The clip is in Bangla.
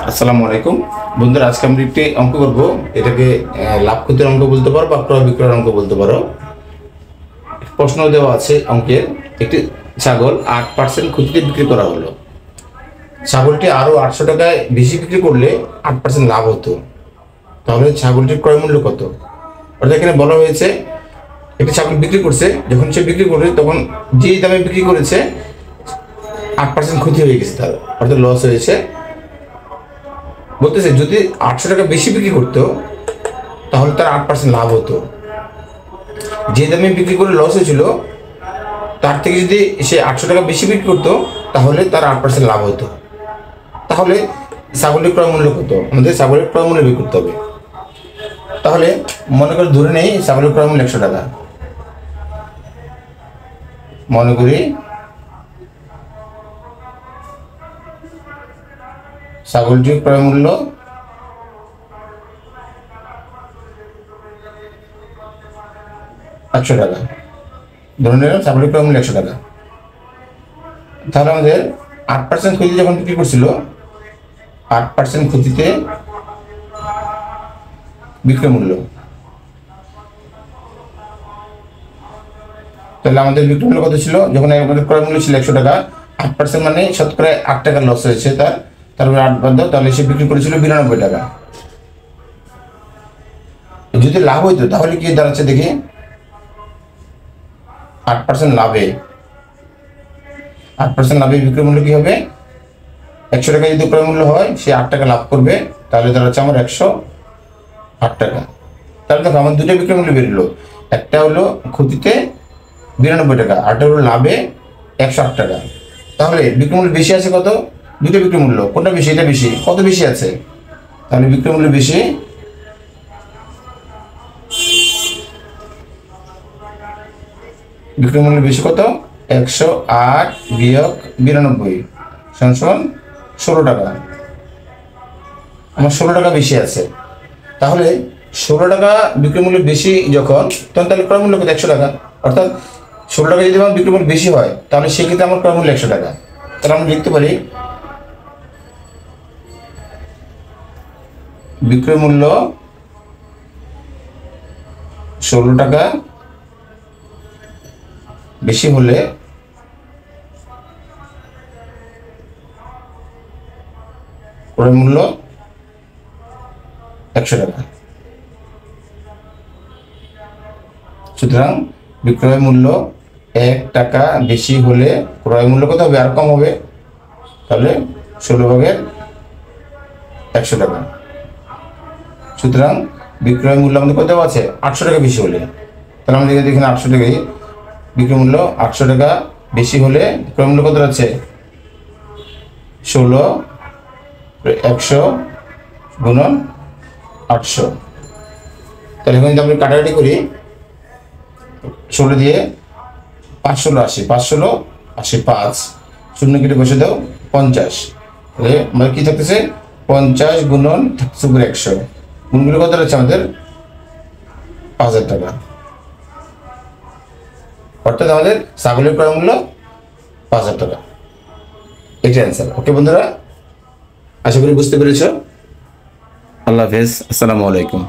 আসসালামু আলাইকুম বন্ধুরা, আজকে আমরা একটি অঙ্ক করব। এটাকে লাভ ক্ষতির অঙ্ক বলতে পারো বা ক্রয় বিক্রয়ের অঙ্ক বলতে পারো। প্রশ্ন দেওয়া আছে অঙ্কের, একটি ছাগল 8% ক্ষতিতে বিক্রি করা হলো। ছাগলটি আরো 800 টাকায় বেশি বিক্রি করলে 8% লাভ হতো। তাহলে ছাগলটির ক্রয় মূল্য কত? অর্থাৎ এখানে বলা হয়েছে একটি ছাগল বিক্রি করছে, যখন সে বিক্রি করে তখন যেই দামে বিক্রি করেছে 8% ক্ষতি হয়ে গেছে, তার অর্থাৎ লস হয়েছে। বলতেছে যদি 800 টাকা বেশি বিক্রি করতো তাহলে তার 8% লাভ হতো। যে দামে বিক্রি করে লস হয়েছিল তার থেকে যদি সে 800 টাকা বেশি বিক্রি করতো তাহলে তার 8% লাভ হতো। তাহলে ছাগলের ক্রয় মূল্য কত? আমাদের ছাগলের ক্রয় মূল্য বের করতে হবে। তাহলে মনে করে ধরে নেই ছাগলের ক্রয় মূল্য 100 টাকা। মনে করি ছাগলটির ক্রয় মূল্য 100 টাকা। ধরে নিলাম ছাগলের ক্রয় মূল্য 100 টাকা। তাহলে আমাদের 8% ক্ষতিতে যখন বিক্রি করছিল, 8% ক্ষতিতে বিক্রয় মূল্য, তাহলে আমাদের বিক্রয় মূল্য কত ছিল? যখন আমাদের ক্রয় মূল্য ছিল 100 টাকা, 8% মানে শতকরা 8 টাকা লস হয়েছে তারপরে 8 বাদ দাও, তাহলে সে বিক্রি করেছিল 92 টাকা। যদি লাভ হইতো তাহলে কি দাঁড়াচ্ছে দেখি, 8% লাভে 8% লাভে বিক্রয় মূল্য কি হবে? 100 টাকা যদি ক্রয় মূল্য হয়, সে 8 টাকা লাভ করবে, তাহলে দাঁড়াচ্ছে আমার 108 টাকা। তাহলে দেখো আমার দুটো বিক্রয় মূল্য বেরোলো, একটা হলো ক্ষতিতে 92 টাকা, আরটা হলো লাভে 108 টাকা। তাহলে বিক্রয় মূল্য বেশি আছে কত? দুটো বিক্রয় মূল্য, কোনটা বেশি? এটা বেশি। কত বেশি আছে? তাহলে বিক্রয় মূল্য বেশি, বিক্রয় মূল্য বেশি কত? 108 বিয়োগ 92 সমান 16 টাকা। আমার 16 টাকা বেশি আছে। তাহলে 16 টাকা বিক্রয় মূল্য বেশি যখন, তখন তাহলে ক্রয় মূল্য কত? 100 টাকা। অর্থাৎ 16 টাকা যদি আমার বিক্রয় মূল্য বেশি হয়, তাহলে সেক্ষেত্রে আমার ক্রয় মূল্য 100 টাকা। তাহলে আমরা লিখতে পারি বিক্রয় মূল্য 16 টাকা বেশি হলে ক্রয় মূল্য 100 টাকা। সুতরাং বিক্রয় মূল্য 1 টাকা বেশি হলে ক্রয় মূল্য কত হবে? আর কম হবে। তাহলে 16 ভাগের 100 টাকা। সুতরাং বিক্রয় মূল্য আমাদের কত আছে? 800 টাকা বেশি হলে। তাহলে আমাদের এখানে 800 টাকাই বিক্রয় মূল্য। 800 টাকা বেশি হলে বিক্রয় মূল্য কত আছে? 16 100 গুণন 800। তাহলে এখানে যদি আমরা কাটাকাটি করি, 16 দিয়ে 5 16 80, 5 16 80, 5 শূন্য কেটে বসে দাও 50। তাহলে আমাদের কি থাকতেছে? 50 গুণন থাকতেছে উপরে 100, গুণগুলো কত হচ্ছে আমাদের? 5000 টাকা। অর্থাৎ আমাদের ছাগলের ক্রয় মূল্য 5000 টাকা। এটা অ্যান্সার। ওকে বন্ধুরা, আশা করি বুঝতে পেরেছ। আল্লাহ হাফেজ, আসসালামু আলাইকুম।